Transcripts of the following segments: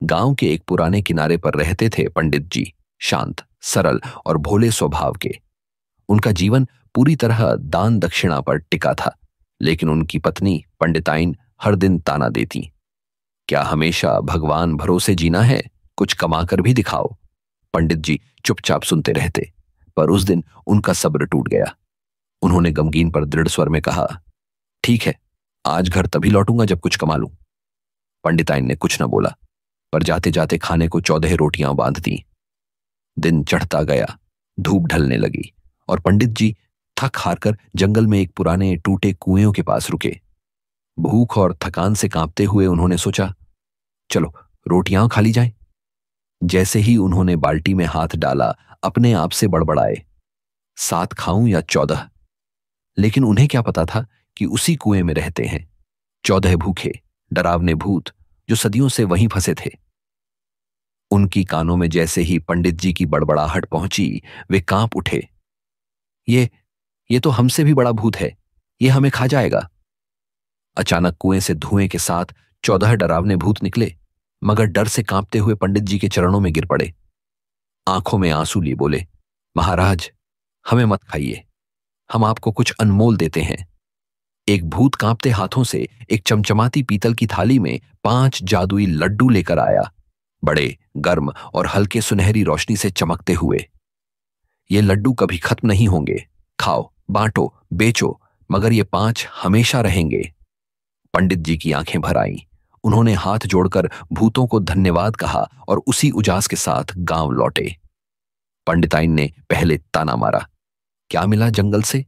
गांव के एक पुराने किनारे पर रहते थे पंडित जी। शांत, सरल और भोले स्वभाव के। उनका जीवन पूरी तरह दान दक्षिणा पर टिका था। लेकिन उनकी पत्नी पंडिताइन हर दिन ताना देती, क्या हमेशा भगवान भरोसे जीना है? कुछ कमाकर भी दिखाओ। पंडित जी चुपचाप सुनते रहते। पर उस दिन उनका सब्र टूट गया। उन्होंने गमगीन पर दृढ़ स्वर में कहा, ठीक है, आज घर तभी लौटूंगा जब कुछ कमा लूं। पंडिताइन ने कुछ न बोला, पर जाते जाते खाने को 14 रोटियां बांध दी। दिन चढ़ता गया, धूप ढलने लगी और पंडित जी थक हार कर जंगल में एक पुराने टूटे कुएं के पास रुके। भूख और थकान से कांपते हुए उन्होंने सोचा, चलो रोटियां खा ली जाएं। जैसे ही उन्होंने बाल्टी में हाथ डाला, अपने आप से बड़बड़ाए, 7 खाऊं या 14? लेकिन उन्हें क्या पता था कि उसी कुएं में रहते हैं 14 भूखे डरावने भूत जो सदियों से वहीं फंसे थे। उनकी कानों में जैसे ही पंडित जी की बड़बड़ाहट पहुंची, वे कांप उठे। ये ये तो हमसे भी बड़ा भूत है, ये हमें खा जाएगा। अचानक कुएं से धुएं के साथ 14 डरावने भूत निकले, मगर डर से कांपते हुए पंडित जी के चरणों में गिर पड़े। आंखों में आंसू लिए बोले, महाराज, हमें मत खाइए, हम आपको कुछ अनमोल देते हैं। एक भूत कांपते हाथों से एक चमचमाती पीतल की थाली में 5 जादुई लड्डू लेकर आया, बड़े, गर्म और हल्के सुनहरी रोशनी से चमकते हुए। ये लड्डू कभी खत्म नहीं होंगे, खाओ, बांटो, बेचो, मगर ये 5 हमेशा रहेंगे। पंडित जी की आंखें भर आईं। उन्होंने हाथ जोड़कर भूतों को धन्यवाद कहा और उसी उजास के साथ गांव लौटे। पंडिताइन ने पहले ताना मारा, क्या मिला जंगल से?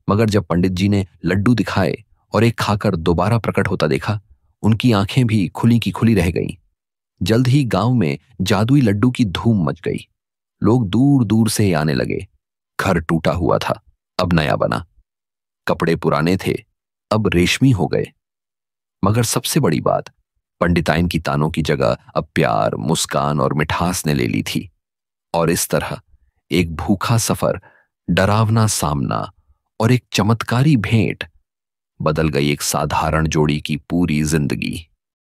मगर जब पंडित जी ने लड्डू दिखाए और एक खाकर दोबारा प्रकट होता देखा, उनकी आंखें भी खुली की खुली रह गईं। जल्द ही गांव में जादुई लड्डू की धूम मच गई। लोग दूर दूर से आने लगे। घर टूटा हुआ था, अब नया बना। कपड़े पुराने थे, अब रेशमी हो गए। मगर सबसे बड़ी बात, पंडिताइन की तानों की जगह अब प्यार, मुस्कान और मिठास ने ले ली थी। और इस तरह एक भूखा सफर, डरावना सामना और एक चमत्कारी भेंट बदल गई एक साधारण जोड़ी की पूरी जिंदगी।